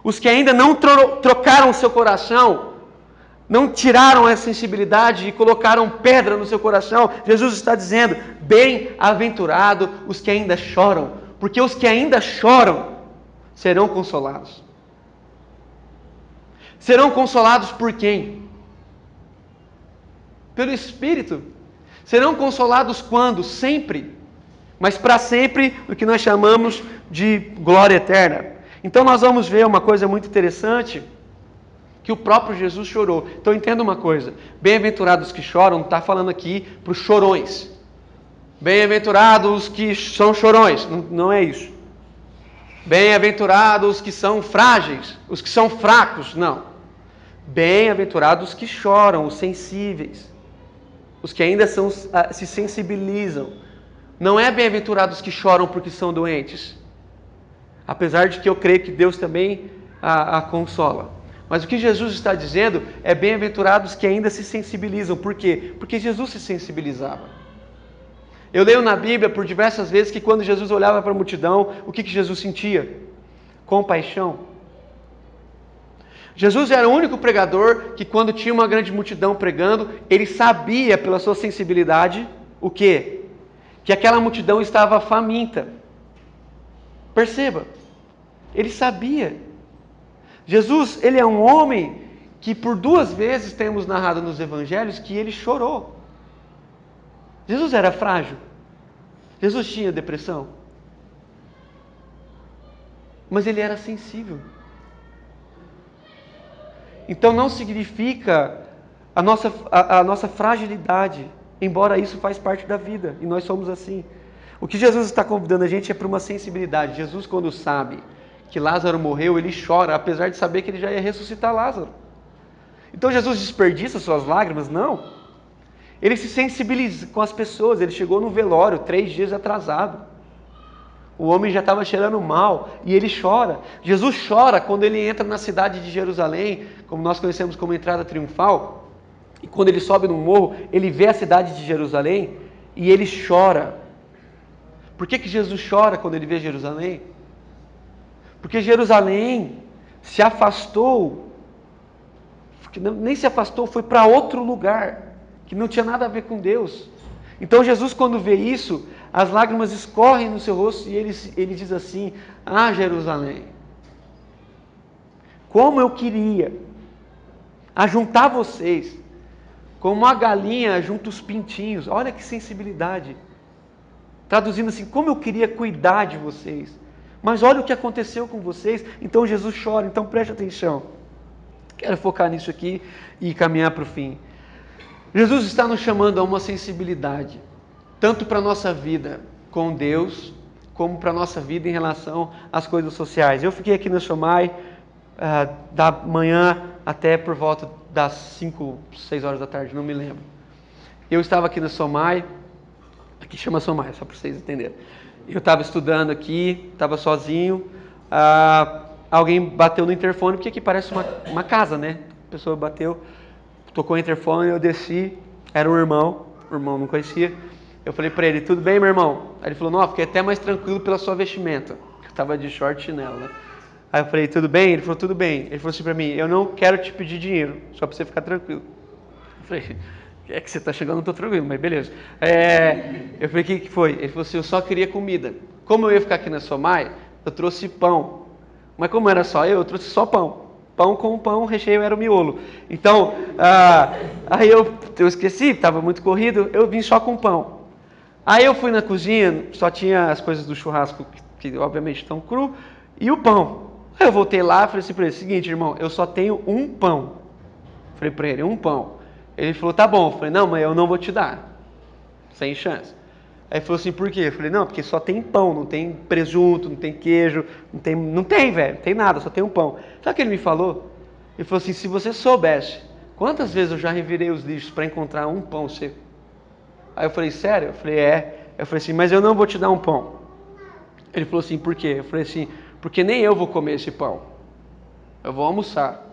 S1: os que ainda não trocaram o seu coração, não tiraram a sensibilidade e colocaram pedra no seu coração. Jesus está dizendo: bem-aventurado os que ainda choram, porque os que ainda choram serão consolados. Serão consolados por quem? Pelo Espírito. Serão consolados quando? Sempre. Mas para sempre, o que nós chamamos de glória eterna. Então nós vamos ver uma coisa muito interessante, que o próprio Jesus chorou. Então entenda uma coisa: bem-aventurados que choram, não está falando aqui para os chorões. Bem-aventurados que são chorões, não é isso. Bem-aventurados que são frágeis, os que são fracos, não. Bem-aventurados que choram, os sensíveis, os que ainda se sensibilizam. Não é bem-aventurados que choram porque são doentes, apesar de que eu creio que Deus também a consola. Mas o que Jesus está dizendo é bem-aventurados que ainda se sensibilizam. Por quê? Porque Jesus se sensibilizava. Eu leio na Bíblia por diversas vezes que quando Jesus olhava para a multidão, o que Jesus sentia? Compaixão. Jesus era o único pregador que, quando tinha uma grande multidão pregando, ele sabia pela sua sensibilidade o quê? Que aquela multidão estava faminta. Perceba, ele sabia. Jesus, ele é um homem que por 2 vezes temos narrado nos evangelhos que ele chorou. Jesus era frágil. Jesus tinha depressão. Mas ele era sensível. Então não significa a nossa fragilidade, embora isso faz parte da vida, e nós somos assim. O que Jesus está convidando a gente é para uma sensibilidade. Jesus, quando sabe que Lázaro morreu, ele chora, apesar de saber que ele já ia ressuscitar Lázaro. Então Jesus desperdiça suas lágrimas? Não. Ele se sensibiliza com as pessoas. Ele chegou no velório 3 dias atrasado. O homem já estava cheirando mal e ele chora. Jesus chora quando ele entra na cidade de Jerusalém, como nós conhecemos como entrada triunfal. E quando ele sobe no morro, ele vê a cidade de Jerusalém e ele chora. Por que Jesus chora quando ele vê Jerusalém? Porque Jerusalém se afastou, nem se afastou, foi para outro lugar, que não tinha nada a ver com Deus. Então Jesus, quando vê isso, as lágrimas escorrem no seu rosto e ele diz assim: ah, Jerusalém, como eu queria ajuntar vocês, como uma galinha junta os pintinhos. Olha que sensibilidade. Traduzindo assim: como eu queria cuidar de vocês, mas olha o que aconteceu com vocês. Então Jesus chora. Então preste atenção. Quero focar nisso aqui e caminhar para o fim. Jesus está nos chamando a uma sensibilidade, tanto para a nossa vida com Deus, como para a nossa vida em relação às coisas sociais. Eu fiquei aqui no Somai da manhã até por volta das 5, 6 horas da tarde, não me lembro. Eu estava aqui no Somai, aqui chama Somai, só para vocês entenderem. Eu estava estudando aqui, estava sozinho, alguém bateu no interfone, porque aqui parece uma casa, né? A pessoa bateu, tocou o interfone, eu desci, era um irmão, o irmão não conhecia. Eu falei para ele: tudo bem, meu irmão? Aí ele falou: não, fiquei até mais tranquilo pela sua vestimenta. Tava de short e chinelo, né? Aí eu falei, tudo bem? Ele falou, tudo bem. Ele falou assim pra mim, eu não quero te pedir dinheiro, só pra você ficar tranquilo. Eu falei, é que você tá chegando, eu não tô tranquilo, mas beleza. Eu falei, o que foi? Ele falou assim, eu só queria comida. Como eu ia ficar aqui na Somai, eu trouxe pão. Mas como era só eu trouxe só pão. Pão com pão, o recheio era o miolo. Então, aí eu esqueci, estava muito corrido, eu vim só com pão. Aí eu fui na cozinha, só tinha as coisas do churrasco, que obviamente estão cru, e o pão. Aí eu voltei lá e falei assim para ele, seguinte, irmão, eu só tenho um pão. Falei para ele, um pão. Ele falou, tá bom. Eu falei, não, mas eu não vou te dar. Sem chance. Aí ele falou assim, por quê? Eu falei, não, porque só tem pão, não tem presunto, não tem queijo, não tem, velho, não tem nada, só tem um pão. Sabe o que ele me falou? Ele falou assim, se você soubesse quantas vezes eu já revirei os lixos para encontrar um pão seco. Aí eu falei, sério? Eu falei, é. Eu falei assim, mas eu não vou te dar um pão. Ele falou assim, por quê? Eu falei assim, porque nem eu vou comer esse pão. Eu vou almoçar.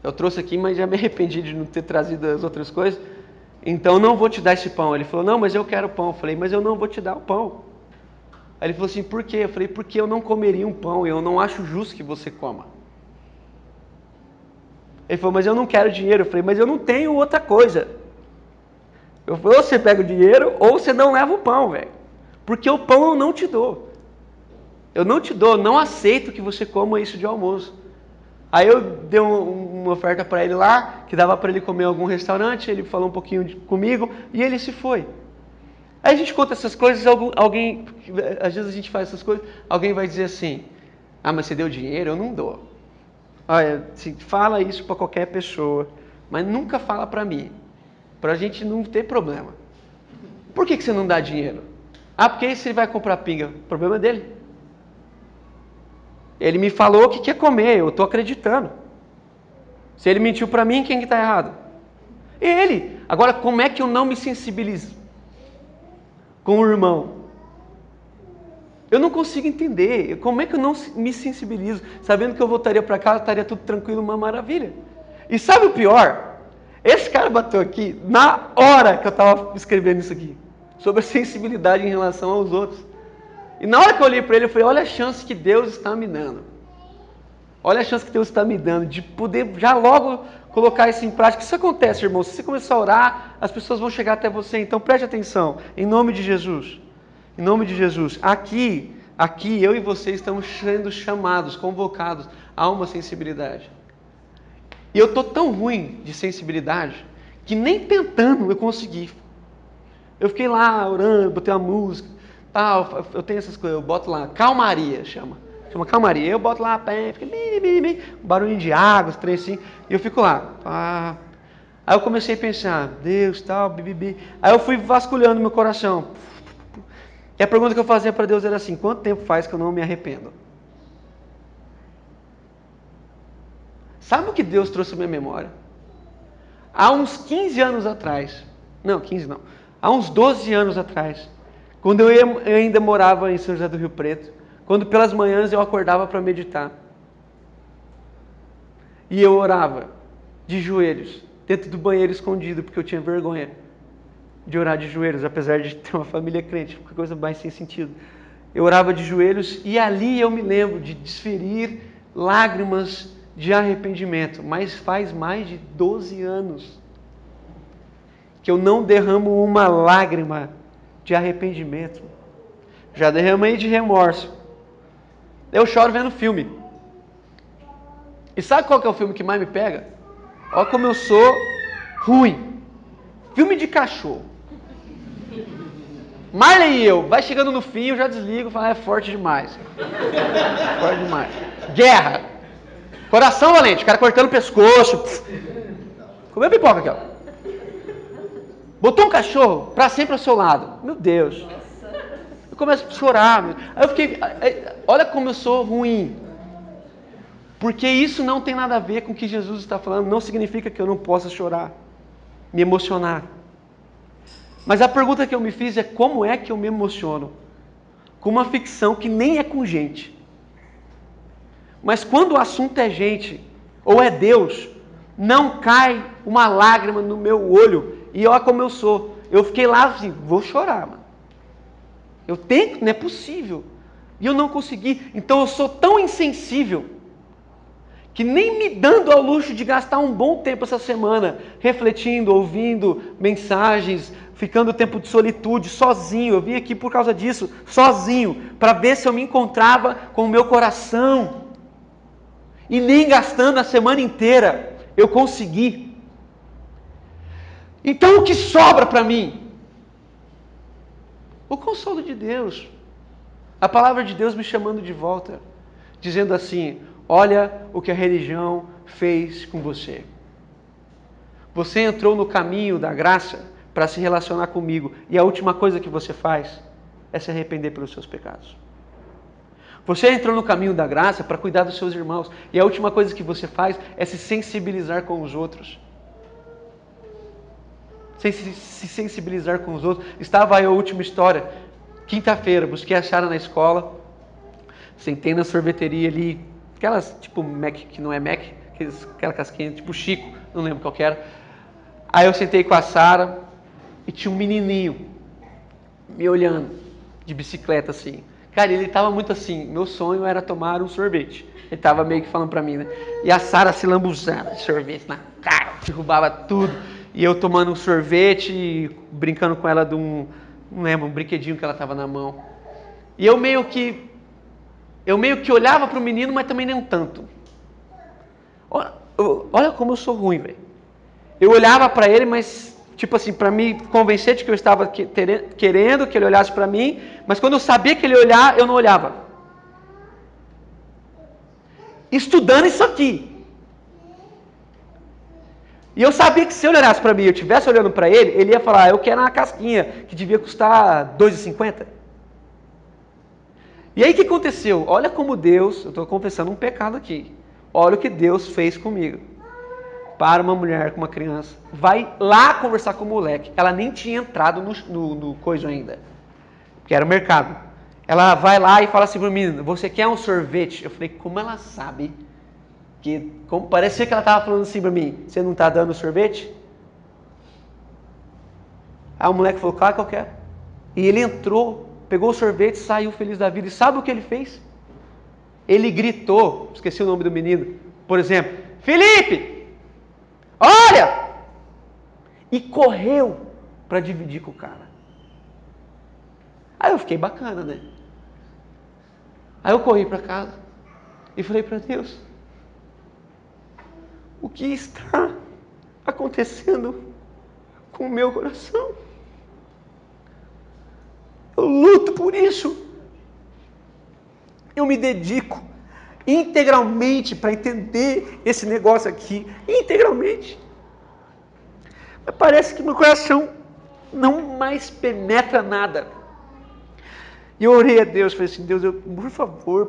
S1: Eu trouxe aqui, mas já me arrependi de não ter trazido as outras coisas. Então não vou te dar esse pão. Ele falou, não, mas eu quero pão. Eu falei, mas eu não vou te dar o pão. Aí ele falou assim, por quê? Eu falei, porque eu não comeria um pão, eu não acho justo que você coma. Ele falou, mas eu não quero dinheiro. Eu falei, mas eu não tenho outra coisa. Eu falei, ou você pega o dinheiro, ou você não leva o pão, velho. Porque o pão eu não te dou. Eu não te dou, não aceito que você coma isso de almoço. Aí eu dei uma oferta para ele lá, que dava para ele comer em algum restaurante, ele falou um pouquinho comigo, e ele se foi. Aí a gente conta essas coisas, alguém, às vezes a gente faz essas coisas, alguém vai dizer assim, ah, mas você deu dinheiro? Eu não dou. Olha, fala isso para qualquer pessoa, mas nunca fala para mim, para a gente não ter problema. Por que você não dá dinheiro? Ah, porque se ele vai comprar pinga, o problema é dele. Ele me falou que quer comer, eu estou acreditando. Se ele mentiu para mim, quem que está errado? Ele. Agora, como é que eu não me sensibilizo com o irmão? Eu não consigo entender. Como é que eu não me sensibilizo? Sabendo que eu voltaria para casa, estaria tudo tranquilo, uma maravilha. E sabe o pior? Esse cara bateu aqui na hora que eu estava escrevendo isso aqui. Sobre a sensibilidade em relação aos outros. E na hora que eu olhei para ele, eu falei, olha a chance que Deus está me dando. Olha a chance que Deus está me dando de poder já logo colocar isso em prática. Isso acontece, irmão. Se você começar a orar, as pessoas vão chegar até você. Então preste atenção. Em nome de Jesus. Em nome de Jesus. Aqui eu e você estamos sendo chamados, convocados a uma sensibilidade. E eu estou tão ruim de sensibilidade que nem tentando eu consegui. Eu fiquei lá orando, botei uma música. Eu tenho essas coisas, eu boto lá, calmaria, chama calmaria, eu boto lá, fica barulhinho de água, os trem assim, e eu fico lá, Aí eu comecei a pensar, Deus, tal, bibibi, aí eu fui vasculhando meu coração, e a pergunta que eu fazia para Deus era assim, quanto tempo faz que eu não me arrependo? Sabe o que Deus trouxe à minha memória? Há uns 15 anos atrás, não, 15 não, há uns 12 anos atrás, quando eu ainda morava em São José do Rio Preto, quando pelas manhãs eu acordava para meditar. E eu orava de joelhos, dentro do banheiro escondido, porque eu tinha vergonha de orar de joelhos, apesar de ter uma família crente, que coisa mais sem sentido. Eu orava de joelhos e ali eu me lembro de desferir lágrimas de arrependimento. Mas faz mais de 12 anos que eu não derramo uma lágrima de arrependimento. Já derramei de remorso. Eu choro vendo filme. E sabe qual que é o filme que mais me pega? Olha como eu sou ruim. Filme de cachorro. Marley e eu, vai chegando no fim, eu já desligo e falo, é forte demais. Forte demais. Guerra. Coração valente, o cara cortando o pescoço. Comeu pipoca aqui, ó. Botou um cachorro pra sempre ao seu lado. Meu Deus. Eu começo a chorar. Aí eu fiquei, olha como eu sou ruim. Porque isso não tem nada a ver com o que Jesus está falando. Não significa que eu não possa chorar, me emocionar. Mas a pergunta que eu me fiz é como é que eu me emociono com uma ficção que nem é com gente. Mas quando o assunto é gente, ou é Deus, não cai uma lágrima no meu olho. E olha como eu sou. Eu fiquei lá assim, vou chorar, mano. Eu tenho, não é possível. E eu não consegui. Então eu sou tão insensível que nem me dando ao luxo de gastar um bom tempo essa semana, refletindo, ouvindo mensagens, ficando tempo de solitude, sozinho. Eu vim aqui por causa disso, sozinho, para ver se eu me encontrava com o meu coração. E nem gastando a semana inteira, eu consegui. Então o que sobra para mim? O consolo de Deus. A palavra de Deus me chamando de volta, dizendo assim: olha o que a religião fez com você. Você entrou no caminho da graça para se relacionar comigo, e a última coisa que você faz é se arrepender pelos seus pecados. Você entrou no caminho da graça para cuidar dos seus irmãos, e a última coisa que você faz é se sensibilizar com os outros. Se sensibilizar com os outros. Estava aí a última história. Quinta-feira, busquei a Sara na escola, sentei na sorveteria ali, aquelas tipo Mac, que não é Mac, aquela casquinha tipo Chico, não lembro qual que era. Aí eu sentei com a Sara e tinha um menininho me olhando de bicicleta assim. Cara, ele tava muito assim, meu sonho era tomar um sorvete. Ele tava meio que falando pra mim, né? E a Sara se lambuzando de sorvete na cara, derrubava tudo. E eu tomando um sorvete e brincando com ela de um, não lembro, um brinquedinho que ela tava na mão. E eu meio que olhava pro menino, mas também nem um tanto. Olha como eu sou ruim, velho. Eu olhava pra ele, mas tipo assim, pra me convencer de que eu estava querendo que ele olhasse pra mim, mas quando eu sabia que ele ia olhar, eu não olhava. Estudando isso aqui. E eu sabia que se ele olhasse para mim e eu estivesse olhando para ele, ele ia falar: eu quero uma casquinha, que devia custar R$2,50. E aí o que aconteceu? Olha como Deus, eu estou confessando um pecado aqui. Olha o que Deus fez comigo. Para uma mulher com uma criança, vai lá conversar com o moleque. Ela nem tinha entrado no coisa ainda, que era o mercado. Ela vai lá e fala assim para o menino: você quer um sorvete? Eu falei: como ela sabe? Que parecia que ela estava falando assim para mim: você não está dando sorvete? Aí o moleque falou: claro que eu quero. E ele entrou, pegou o sorvete, saiu feliz da vida. E sabe o que ele fez? Ele gritou, esqueci o nome do menino, por exemplo: Felipe, olha! E correu para dividir com o cara. Aí eu fiquei bacana, né? Aí eu corri para casa e falei para Deus: o que está acontecendo com o meu coração? Eu luto por isso. Eu me dedico integralmente para entender esse negócio aqui. Integralmente. Mas parece que meu coração não mais penetra nada. E eu orei a Deus, falei assim: Deus, por favor,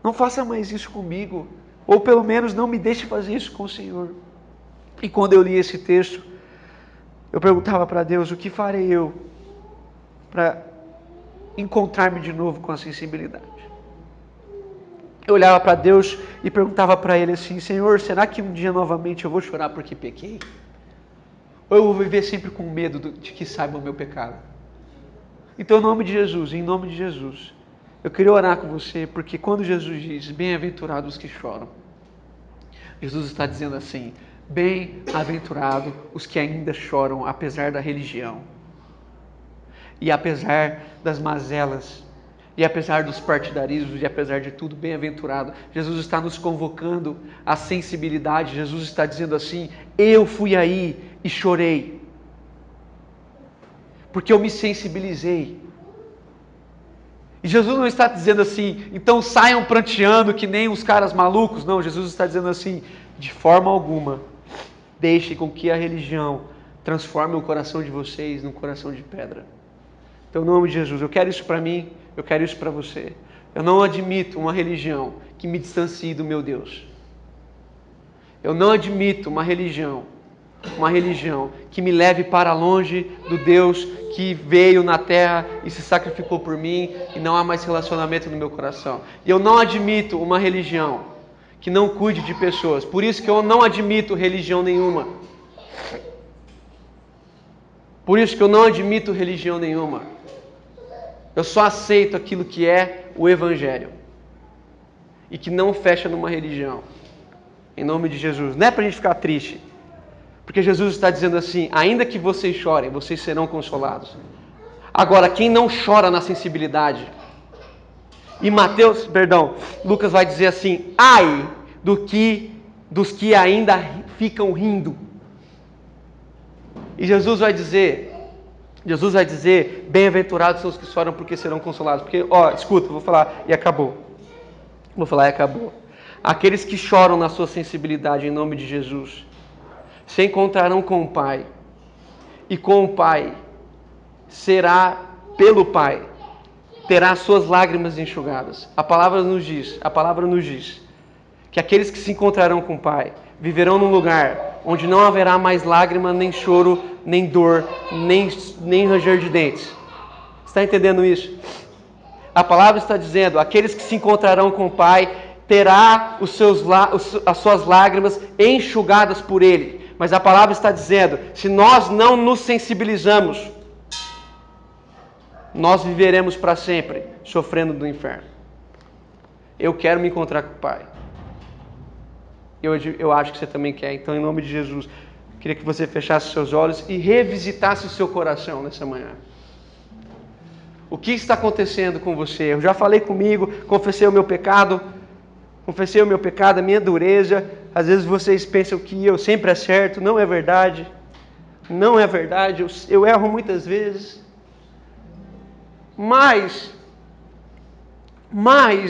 S1: não faça mais isso comigo. Ou pelo menos não me deixe fazer isso com o Senhor. E quando eu li esse texto, eu perguntava para Deus: o que farei eu para encontrar-me de novo com a sensibilidade? Eu olhava para Deus e perguntava para Ele assim: Senhor, será que um dia novamente eu vou chorar porque pequei? Ou eu vou viver sempre com medo de que saibam o meu pecado? Então, em nome de Jesus, eu queria orar com você, porque quando Jesus diz: bem-aventurados os que choram, Jesus está dizendo assim: bem-aventurado os que ainda choram, apesar da religião, e apesar das mazelas, e apesar dos partidarismos, e apesar de tudo, bem-aventurado. Jesus está nos convocando à sensibilidade. Jesus está dizendo assim: eu fui aí e chorei, porque eu me sensibilizei. E Jesus não está dizendo assim: então saiam pranteando que nem os caras malucos. Não, Jesus está dizendo assim: de forma alguma, deixe com que a religião transforme o coração de vocês num coração de pedra. Então, em nome de Jesus, eu quero isso para mim, eu quero isso para você. Eu não admito uma religião que me distancie do meu Deus. Eu não admito uma religião que me leve para longe do Deus que veio na terra e se sacrificou por mim, e não há mais relacionamento no meu coração. E eu não admito uma religião que não cuide de pessoas. Por isso que eu não admito religião nenhuma. Eu só aceito aquilo que é o Evangelho. E que não fecha numa religião. Em nome de Jesus. Não é para a gente ficar triste. Porque Jesus está dizendo assim, ainda que vocês chorem, vocês serão consolados. Agora, quem não chora na sensibilidade? E Lucas vai dizer assim, ai dos que ainda ficam rindo. E Jesus vai dizer, bem-aventurados são os que choram porque serão consolados. Porque, escuta, vou falar e acabou. Aqueles que choram na sua sensibilidade em nome de Jesus, se encontrarão com o Pai. E com o Pai, será pelo Pai, terá suas lágrimas enxugadas. A palavra nos diz que aqueles que se encontrarão com o Pai, viverão num lugar onde não haverá mais lágrima, nem choro, nem dor, nem ranger de dentes. Está entendendo isso? A palavra está dizendo, aqueles que se encontrarão com o Pai, terá as suas lágrimas enxugadas por Ele. Mas a palavra está dizendo, se nós não nos sensibilizamos, nós viveremos para sempre sofrendo do inferno. Eu quero me encontrar com o Pai. Eu acho que você também quer. Então, em nome de Jesus, queria que você fechasse seus olhos e revisitasse o seu coração nessa manhã. O que está acontecendo com você? Eu já falei comigo, confessei o meu pecado, a minha dureza. Às vezes vocês pensam que eu sempre acerto. Não é verdade. Eu erro muitas vezes. Mas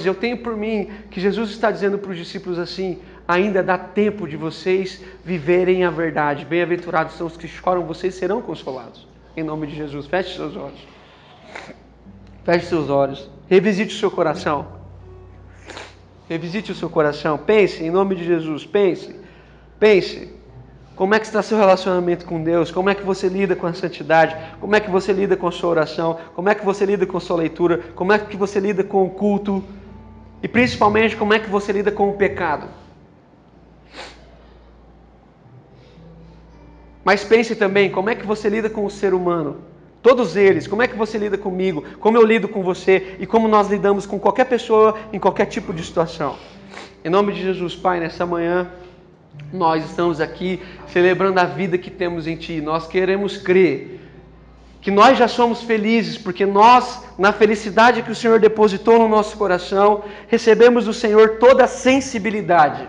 S1: eu tenho por mim que Jesus está dizendo para os discípulos assim, ainda dá tempo de vocês viverem a verdade. Bem-aventurados são os que choram, vocês serão consolados. Em nome de Jesus, feche seus olhos. Feche seus olhos. Revisite o seu coração. Pense, em nome de Jesus, pense. Como é que está seu relacionamento com Deus? Como é que você lida com a santidade? Como é que você lida com a sua oração? Como é que você lida com a sua leitura? Como é que você lida com o culto? E principalmente, como é que você lida com o pecado? Mas pense também, como é que você lida com o ser humano? Todos eles, como é que você lida comigo? Como eu lido com você? E como nós lidamos com qualquer pessoa em qualquer tipo de situação? Em nome de Jesus, Pai, nessa manhã, nós estamos aqui celebrando a vida que temos em Ti. Nós queremos crer que nós já somos felizes, porque nós, na felicidade que o Senhor depositou no nosso coração, recebemos do Senhor toda a sensibilidade.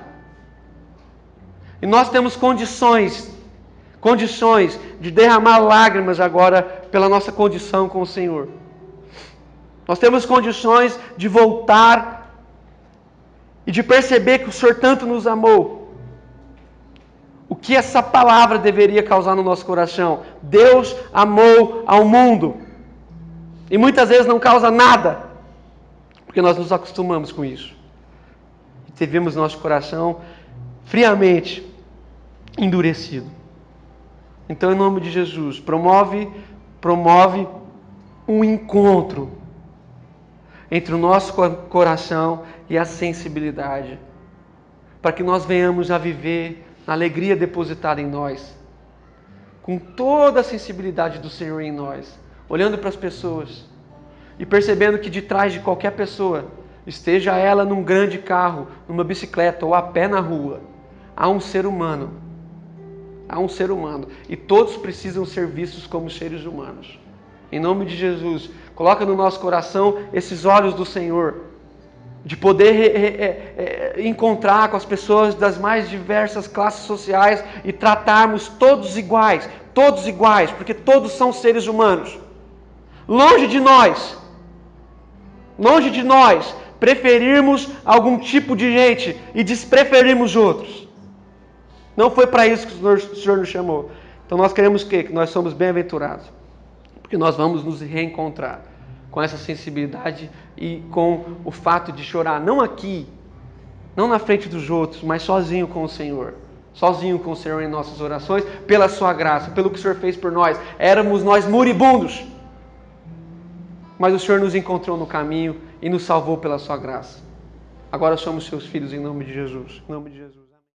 S1: E nós temos condições de derramar lágrimas agora pela nossa condição com o Senhor. Nós temos condições de voltar e de perceber que o Senhor tanto nos amou. O que essa palavra deveria causar no nosso coração? Deus amou ao mundo. E muitas vezes não causa nada, porque nós nos acostumamos com isso. E tivemos nosso coração friamente endurecido. Então, em nome de Jesus, promove um encontro entre o nosso coração e a sensibilidade, para que nós venhamos a viver na alegria depositada em nós, com toda a sensibilidade do Senhor em nós, olhando para as pessoas e percebendo que de trás de qualquer pessoa, esteja ela num grande carro, numa bicicleta ou a pé na rua, há um ser humano. E todos precisam ser vistos como seres humanos. Em nome de Jesus, coloca no nosso coração esses olhos do Senhor, de poder encontrar com as pessoas das mais diversas classes sociais e tratarmos todos iguais, porque todos são seres humanos. Longe de nós preferirmos algum tipo de gente e despreferirmos outros. Não foi para isso que o Senhor nos chamou. Então nós queremos que nós somos bem-aventurados, porque nós vamos nos reencontrar com essa sensibilidade e com o fato de chorar, não aqui, não na frente dos outros, mas sozinho com o Senhor. Sozinho com o Senhor em nossas orações, pela sua graça, pelo que o Senhor fez por nós. Éramos nós moribundos, mas o Senhor nos encontrou no caminho e nos salvou pela sua graça. Agora somos seus filhos em nome de Jesus. Em nome de Jesus.